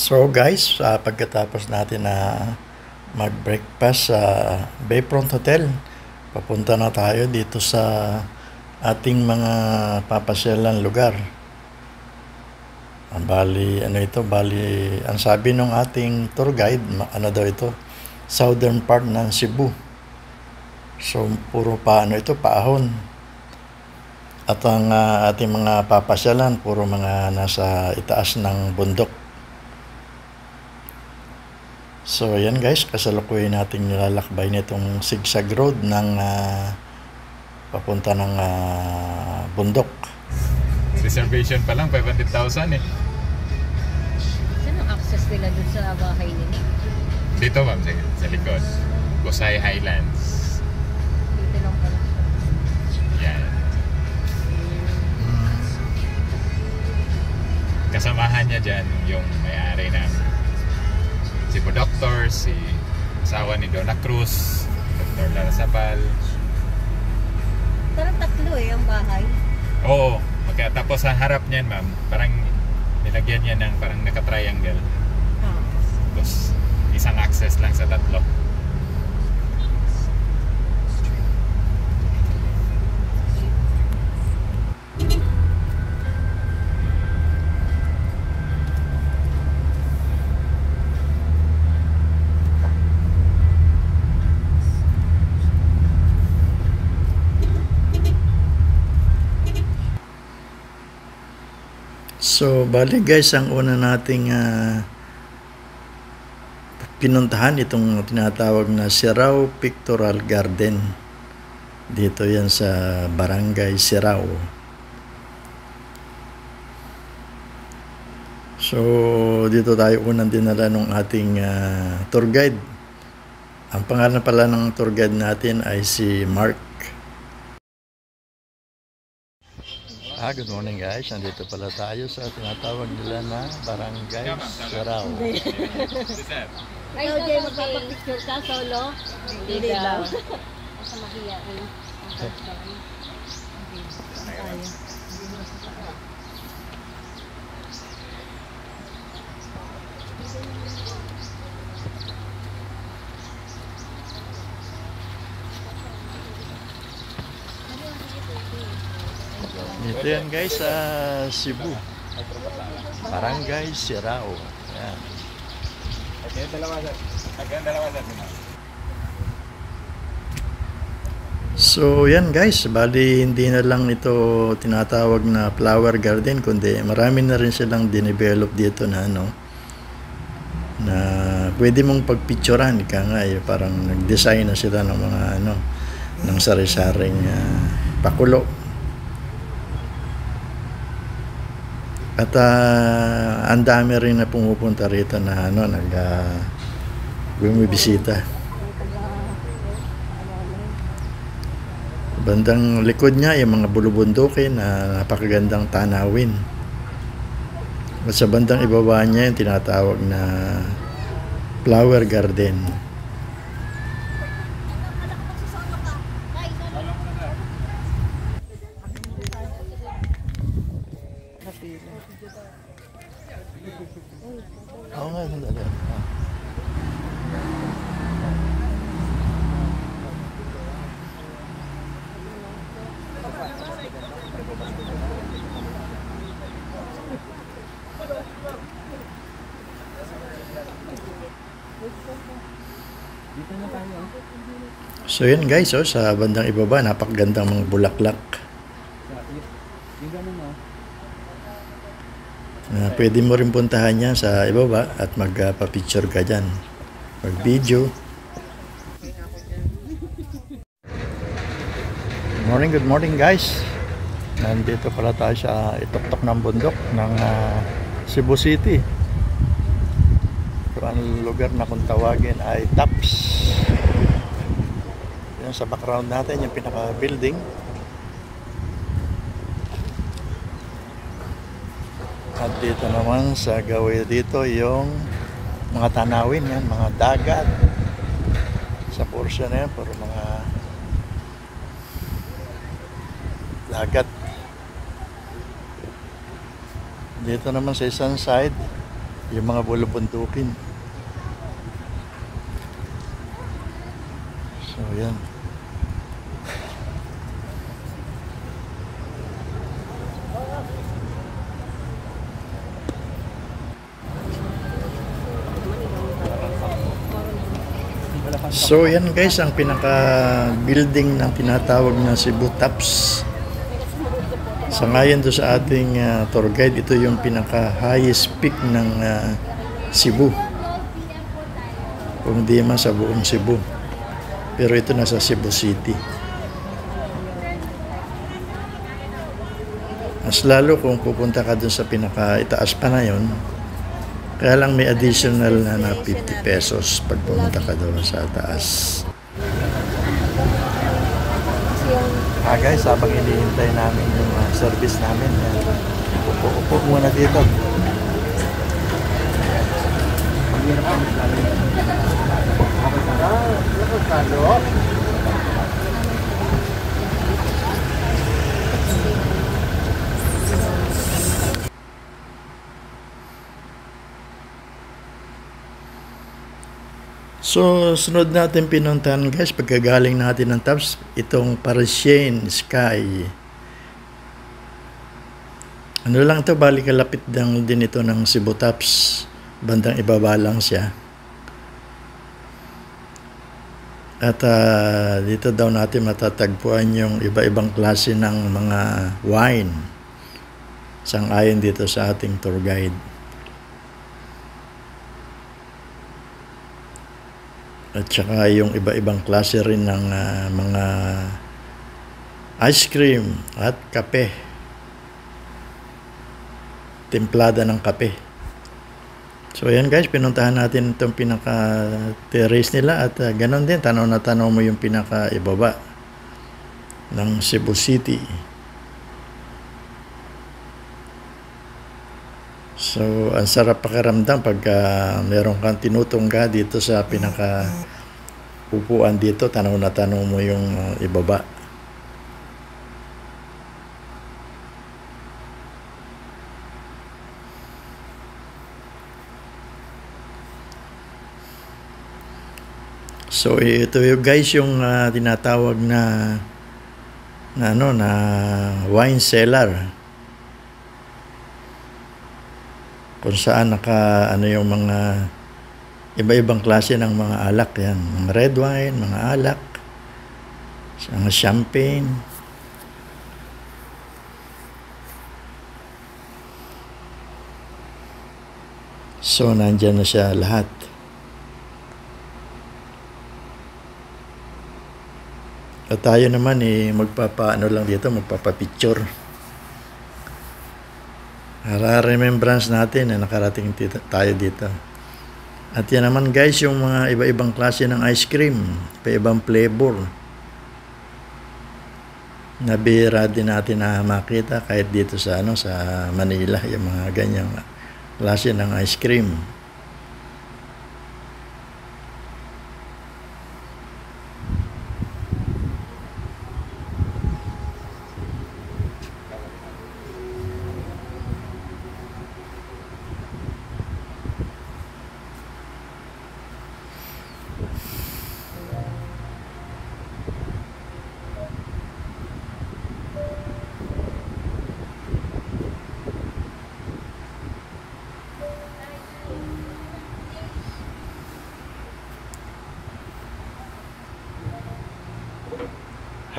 So guys, pagkatapos natin na mag-breakfast sa Bayfront Hotel, papunta na tayo dito sa ating mga papasyalan lugar. Bali, ang sabi ng ating tour guide, ito, southern part ng Cebu. So, puro paahon. At ang ating mga papasyalan, puro mga nasa itaas ng bundok. So, yan guys, kasalukuyan natin nilalakbay nitong zigzag road ng papunta ng bundok. Reservation pa lang, 500,000 eh. Saan ang access nila dun sa bahay nila? Dito ma'am, sa likod. Gosay Highlands. Dito lang pala. Yan. Kasamahan niya dyan yung may-ari namin. Si po Doctor, si asawa ni Donna Cruz, Dr. Lara Sapal. Parang tatlo ang bahay. Oo, tapos sa harap niyan ma'am, parang nilagyan niya ng parang naka-triangle. Tapos isang access lang sa tatlo. So, bali guys, ang una nating pinuntahan itong tinatawag na Sirao Pictorial Garden. Dito yan sa Barangay Sirao. So, dito tayo unang dinala ng ating tour guide. Ang pangalan pala ng tour guide natin ay si Mark. Good morning guys, nandito pala tayo sa tinatawag nila na Barangay Sirao. Ikaw dyan magpapapicture ka solo? Hindi daw. Basta mahiyain. Dito yan guys sa Cebu. Barangay Sirao. Yan. So yan guys, bali hindi na lang ito tinatawag na flower garden, kundi marami na rin silang dinevelop dito na na pwede mong pagpicturean, parang nag-design na sila ng mga ng sari-saring pakulo. At ang dami rin na pumupunta rito na bumibisita. Bandang likod niya yung mga bulubundukin na napakagandang tanawin. At sa bandang ibaba niya yung tinatawag na flower garden. Oo nga, sandali. So yun guys, sa bandang ibaba, napakagandang mga bulaklak. Pwede mo rin puntahan yan sa ibaba at magpa-picture ka dyan, mag-video. Good morning guys. Nandito pala tayo sa ituktok ng bundok ng Cebu City. So, ang lugar na kung tawagin ay Taps. Yan sa background natin yung pinaka-building. At dito naman sa gawin dito yung mga tanawin yan, mga dagat. Sa portion na yan, puro mga dagat. Dito naman sa isang side, Yung mga bulubundukin. So, yan. So, yan guys, ang pinaka-building ng tinatawag na Cebu Tops. Sa ngayon do sa ating tour guide, ito yung pinaka-highest peak ng Cebu. Kung di man sa buong Cebu. Pero ito nasa Cebu City. Mas lalo kung pupunta ka dun sa pinaka-itaas pa na yun, kaya lang may additional na 50 pesos pag pumunta ka doon sa taas. Guys, habang hinihintay namin yung service namin, upo muna dito. So, sunod natin pinuntahan guys, pagkagaling natin ng Tops, itong Parisian Sky. Ano lang to, bali kalapit lang din ito ng Cebu Tops. Bandang ibaba lang siya. At dito daw natin matatagpuan yung iba-ibang klase ng mga wine. Sang-ayon dito sa ating tour guide. At saka yung iba-ibang klase rin ng mga ice cream at kape. Templada ng kape. So ayan guys, pinuntahan natin itong pinaka-terrace nila at ganon din, tanaw na tanaw mo yung pinaka-ibaba ng Cebu City. So, ang sarap pakiramdam pag meron kang tinutungga dito sa pinaka-upuan dito, tanaw na tanaw mo yung ibaba. So, ito yung guys yung tinatawag na wine cellar. Kung saan yung mga iba-ibang klase ng mga alak yan, mga red wine, mga alak, mga champagne. So nandyan na siya lahat. At tayo naman magpapapicture. Para remembrance natin na nakarating tayo dito. At yan naman guys, yung mga iba-ibang klase ng ice cream, iba-ibang flavor. Nabihira din natin na makita kahit dito sa Manila, yung mga ganyang klase ng ice cream.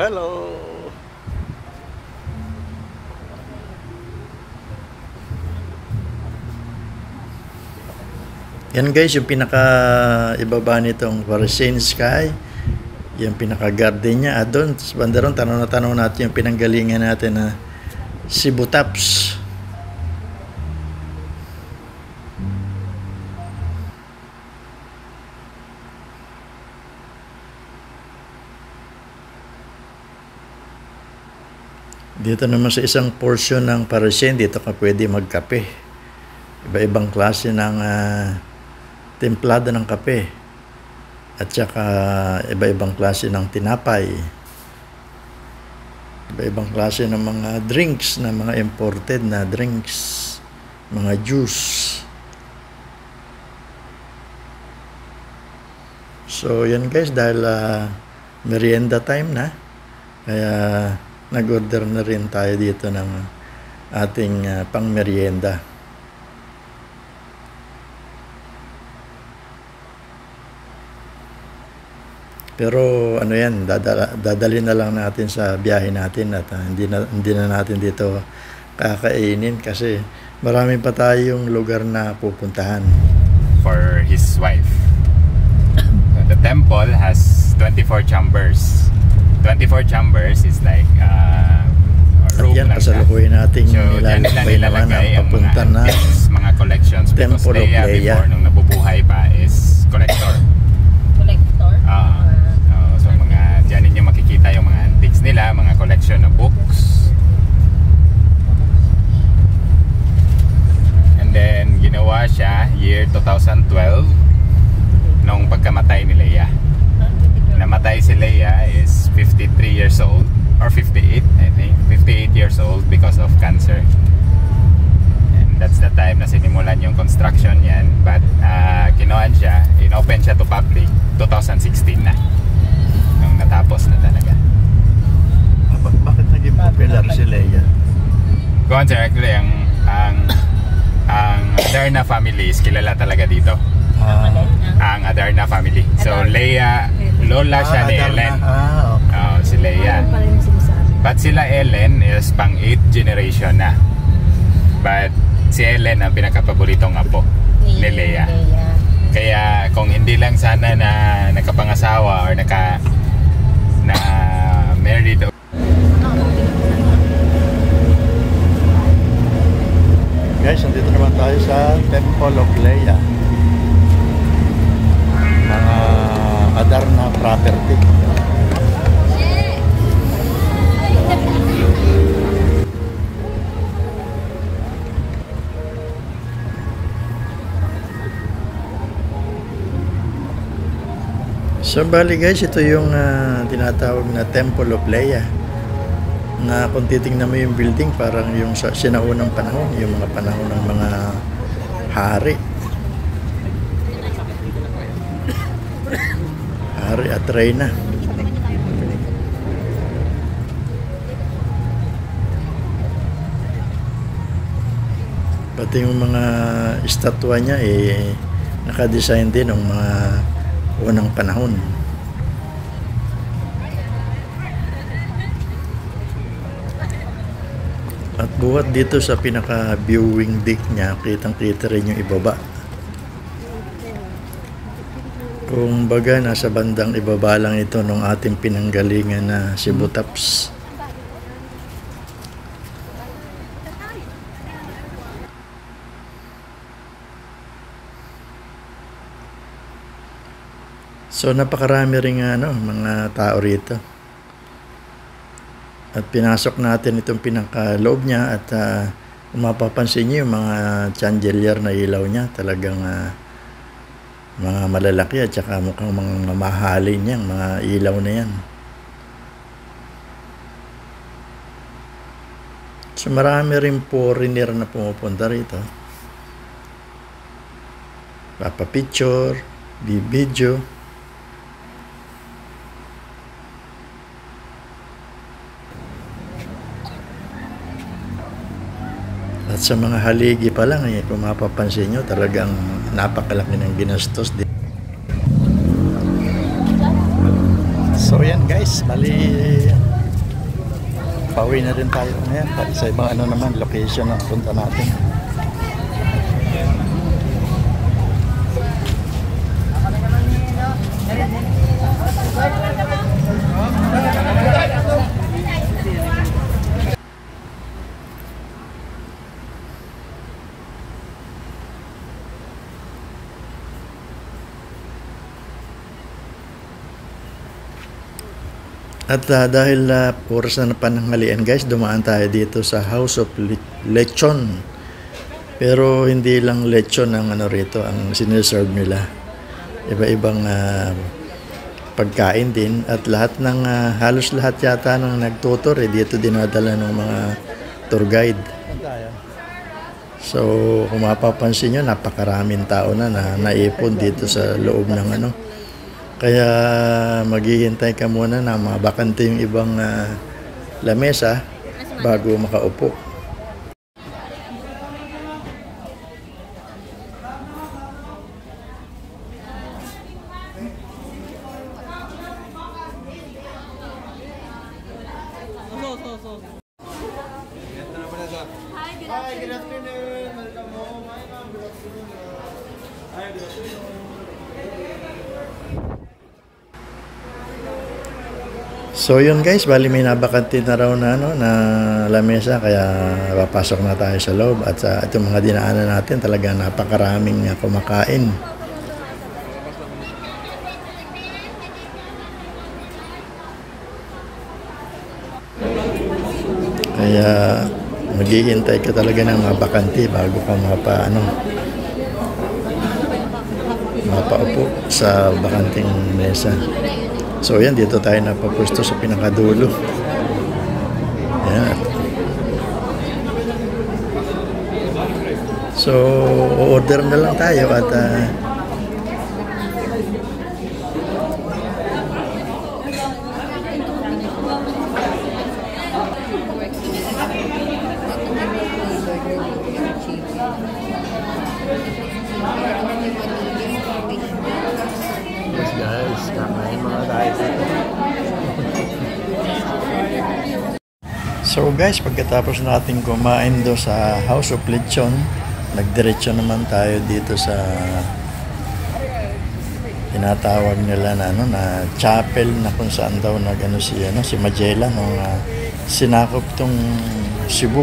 Hello! Yan guys, yung pinaka-ibaba nitong Parisian Sky, yung pinaka-garden niya. At doon, sa bandaron, tanaw natin yung pinanggalingan natin na Cebu Tops. Dito naman sa isang portion ng Parisian, dito ka pwede magkape. Iba-ibang klase ng templada ng kape. At saka iba-ibang klase ng tinapay. Iba-ibang klase ng mga drinks, na mga imported na drinks. Mga juice. So yan guys, dahil merienda time na, kaya nag-order na rin tayo dito ng ating pang merienda. Pero ano yan, dadalhin na lang natin sa biyahe natin at hindi na natin dito kakainin kasi marami pa tayong lugar na pupuntahan. For his wife. The temple has 24 chambers. 24 chambers is like a room At yan, lang siya. pasalukuyin natin So, dyan nila nilalagay ang papunta na mga collections because Temple of Leia Leia. before nung nabubuhay pa is collector. Collector? So mga dyan ninyo makikita yung mga antiques nila, mga collection na books. And then ginawa siya year 2012 nung pagkamatay ni Leia. Namatay si Leia is 53 years old or 58 I think, 58 years old because of cancer. And that's the time na sinimulan yung construction yan, but kinuhan siya, in-open siya to public 2016 na nung natapos na talaga. Bakit naging popular si Leia? Go on sir, actually ang Adarna family is kilala talaga dito. Ang Adarna family. So Leia, lola siya ni Ellen. Okay. Si Leia. But sila Ellen is pang 8th generation na. But si Ellen ang pinakapaboritong apo ni Leia. Kaya kung hindi lang sana na nakapangasawa or na married. Guys, nandito naman tayo sa Temple of Leia. Mga Adarna property. So bali guys, ito yung tinatawag na Temple of Leia, na kung titingnan mo yung building parang yung sa sinaunang panahon, yung mga panahon ng mga hari at reyna. Pati yung mga estatwa niya nakadesign din ng mga unang panahon. At buhat dito sa pinaka viewing deck niya, kitang-kita rin yung ibaba. Kung baga nasa bandang ibaba lang ito nung ating pinanggalingan na Cebu Taps. So napakarami ring mga tao rito. At pinasok natin itong pinakaloob niya at kung mapapansin niyo yung mga chandelier na ilaw niya, talagang mga malalaki at saka mukhang mga mamahalin niyang mga ilaw na yan. So marami rin foreigner na pumupunta rito. Papapicture, bibidyo. At sa mga haligi pa lang, kung mapapansin nyo, talagang napakalaki ng ginastos din. So yan guys, bali pauwi na rin tayo ngayon sa ibang naman location na punta natin. At dahil oras na pananghalian guys, dumaan tayo dito sa House of Lechon. Pero hindi lang lechon ang rito, ang sineserve nila. Iba-ibang pagkain din. At lahat ng, halos lahat yata ng nagtutor, dito dinadala ng mga tour guide. So kung mapapansin nyo, napakaraming tao na naipon dito sa loob ng Kaya maghihintay ka muna na mabakante yung ibang lamesa bago makaupo. So yun guys, bali may nabakante na raw na, na lamesa, kaya papasok na tayo sa loob. At sa itong mga dinaanan natin, talaga napakaraming kumakain. Kaya maghihintay ka talaga ng mabakante bago ka mapaupo sa bakanting mesa. So yan, dito tayo napapwesto sa pinakadulo. Yan. So order na lang tayo at yes guys, kakain mga tayo. So guys, pagkatapos natin kumain do sa House of Lechon, nagdiretso naman tayo dito sa tinatawag nila na na chapel, na kung saan daw si Magellan nung sinakop tong Cebu.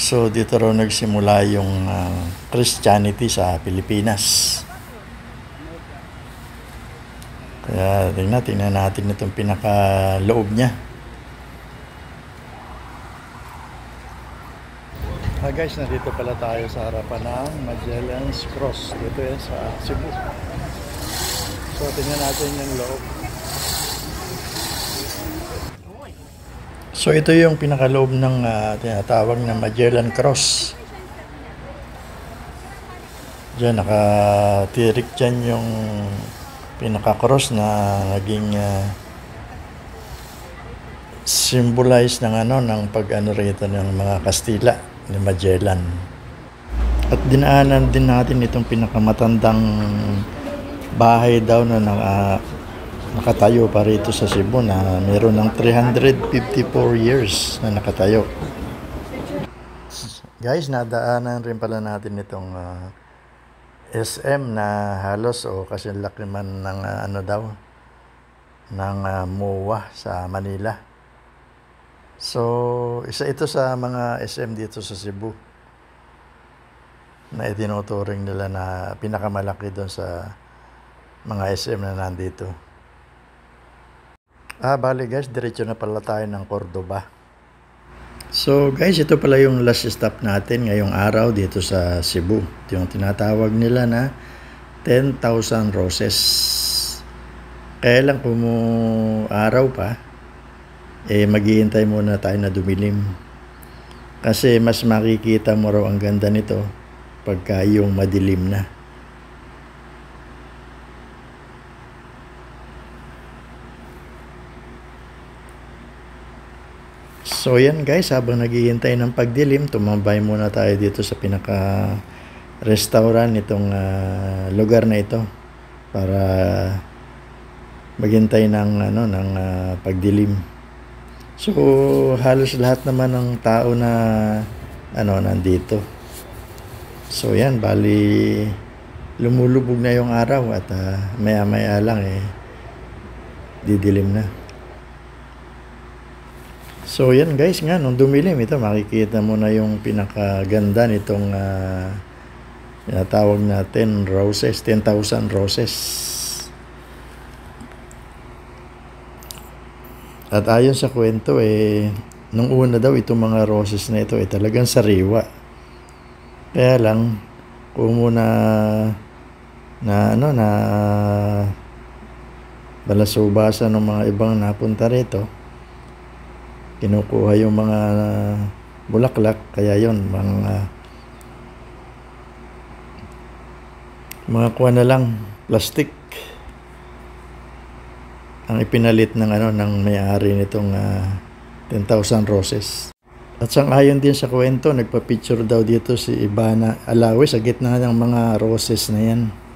So dito raw nagsimula yung Christianity sa Pilipinas. Kaya tingnan natin itong pinakaloob niya. Guys, nandito pala tayo sa harapan ng Magellan's Cross. Dito yan sa Cebu. So tingnan natin yung loob. So ito yung pinakaloob ng tinatawag na Magellan Cross. Diyan nakatirik dyan yung pinaka-cross na naging symbolize ng ng rito ng mga Kastila ni Magellan. At dinaanan din natin itong pinakamatandang bahay daw na nakatayo pa rito sa Cebu, na meron ng 354 years na nakatayo. Guys, nadaanan rin pala natin itong SM na halos kasi laki man ng ng MOA sa Manila. So isa ito sa mga SM dito sa Cebu na itinuturing nila na pinakamalaki doon sa mga SM na nandito. Bali guys, diretso na pala tayo ng Cordoba. So guys, ito pala yung last stop natin ngayong araw dito sa Cebu. Ito yung tinatawag nila na 10,000 Roses. Kaya lang kung araw pa, maghihintay muna tayo na dumilim. Kasi mas makikita mo raw ang ganda nito pagka yung madilim na. So yan guys, habang naghihintay ng pagdilim, tumambay muna tayo dito sa pinaka-restaurant nitong lugar na ito para maghintay ng pagdilim. So halos lahat naman ng tao na nandito. So yan, bali lumulubog na yung araw at maya-maya lang didilim na. So yan guys, nung dumilim ito, makikita mo na yung pinakaganda nitong tinatawag na 10,000 roses. At ayon sa kwento nung una daw itong mga roses na ito talagang sariwa. Kaya lang kung muna balasubasa ng mga ibang napunta rito, kinukuha yung mga bulaklak, kaya yon mga kuha na lang, plastic ang ipinalit ng ng may-ari nitong 10,000 roses. At sang-ayon din sa kwento, nagpa-picture daw dito si Ivana Alawi sa gitna ng mga roses na yan.